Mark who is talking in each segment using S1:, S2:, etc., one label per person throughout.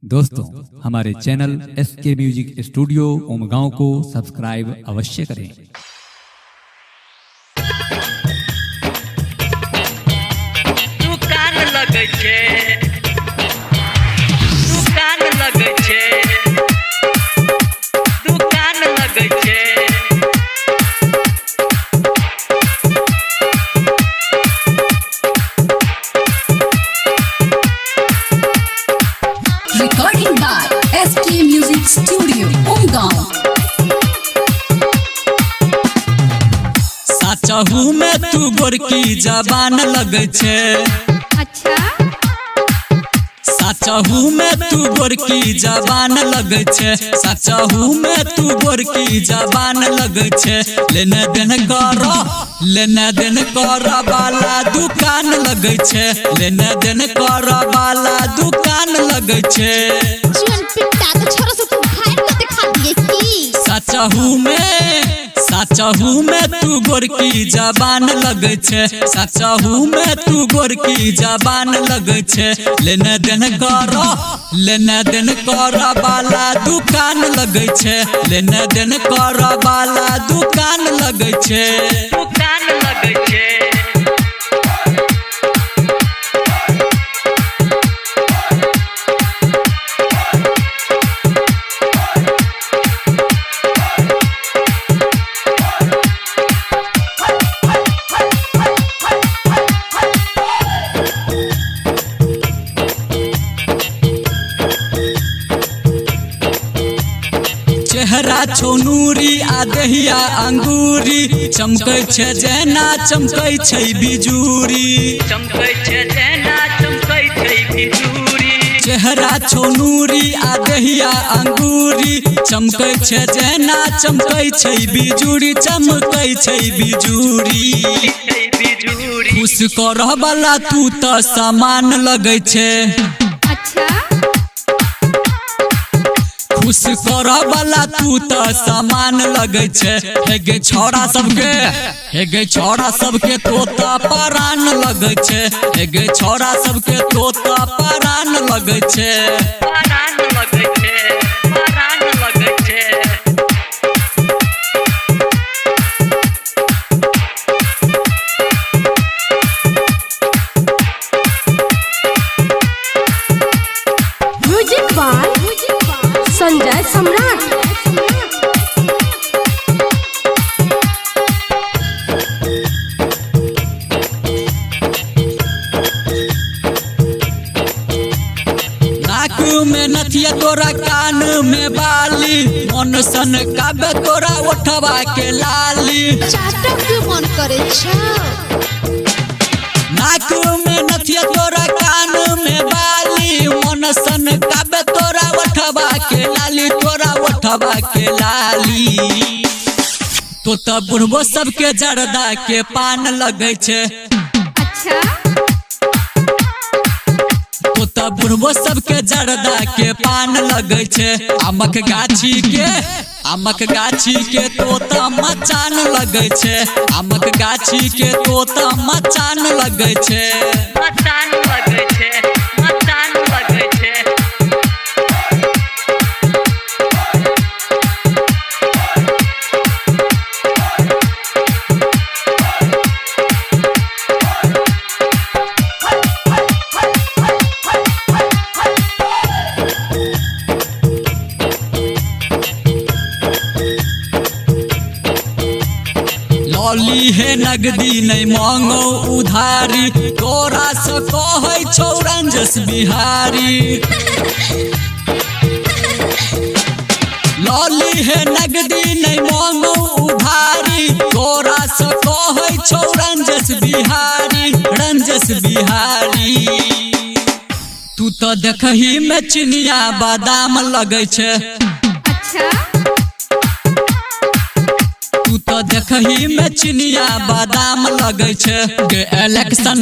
S1: दोस्तों हमारे channel SK music studio Umgaon को सब्सक्राइब अवश्य करें।
S2: दुकान लगे छे, दुकान लगे छे, दुकान लगे छे।
S3: Recording by SK Music Studio, Umgaon.
S4: साचहू में तू गोरकी जबान लगे छे।
S5: अच्छा
S4: साचहू में तू गोरकी जबान लगे छे। साचहू में तू गोरकी जबान लगे छे। लेने देन कर वाला दुकान लगे छे। लेने देन कर वाला दुकान लगे छे।
S5: जीवन पिट्टा तो छोरा से तू खाए तो दिखा दिए की
S4: साचहू में तू गोरकी जबान लगे छे। साचहू में तू गोरकी जबान लगे छे। लेने देन कर वाला दुकान लगे छे। लेने देन कर वाला दुकान लगे छे।
S2: दुकान लगे छे।
S4: चेहरा छोनूरी आ दहिया अंगूरी। चमकै छे जेना चमकै छै बिजूरी।
S2: चमकै छे जेना चमकै छै बिजूरी।
S4: चेहरा छोनूरी आ दहिया अंगूरी। चमकै छे जेना चमकै छै बिजूरी। चमकै छै बिजूरी।
S2: छै बिजूरी।
S4: खुश करह वाला तू त सामान लगे छे।
S5: अच्छा
S4: खुश करह वाला तू त सामान लगे छे। हे गे छोरा सबके तोता परान लगे छे। हे गे छोरा सबके तोता परान लगे छे।
S2: परान लगे छे, परान लगे छे।
S5: म्यूजिक बाय संजय सम्राट।
S4: नाक में नथिया तोरा कान में बाली। मन सन काबे तोरा उठवा के लाली।
S5: चाटक के मन करे छ।
S4: नाक में नथिया तोरा कान में बाली। मन सन काबे तोरा उठवा के लाली। तोरा उठवा के लाली। तो तब बुढ़बो सबके जर्दा के पान लगे छे।
S5: अच्छा
S4: तो तब बुढ़बो सबके जर्दा के पान लगे छे। आमक गाछी के तोता मचान लगे छे। आमक गाछी के तोता मचान लगे छे।
S2: मचान लगे छे, मचान लगे छे।
S4: लॉली है नगदी नहीं मांगो उधारी। तोरा से कहै छौ रंजस बिहारी। लॉली है नगदी नहीं मांगो उधारी। तोरा से कहै छौ रंजस बिहारी। रंजस बिहारी तू तो देखही में चिनिया बादाम लगे छे।
S5: अच्छा
S4: तू तो देखही में चिनिया बादाम लगे छे। गे इलेक्शन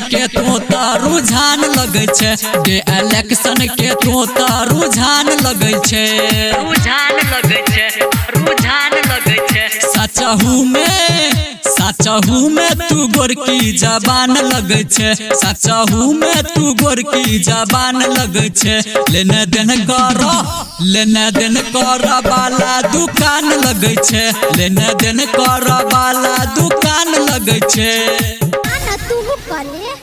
S4: के तोता रुझान लगे छे। गे इलेक्शन के तोता रुझान लगे छे।
S2: रुझान लगे छे, रुझान लगे छे।
S4: साचहू साचहू में तू गोरकी जबान लगे छे साचहू में तू गोरकी जबान लगे छे लेने देन कर वाला दुकान लगे छे लेने देन कर वाला दुकान लगे छे
S5: ना तू करे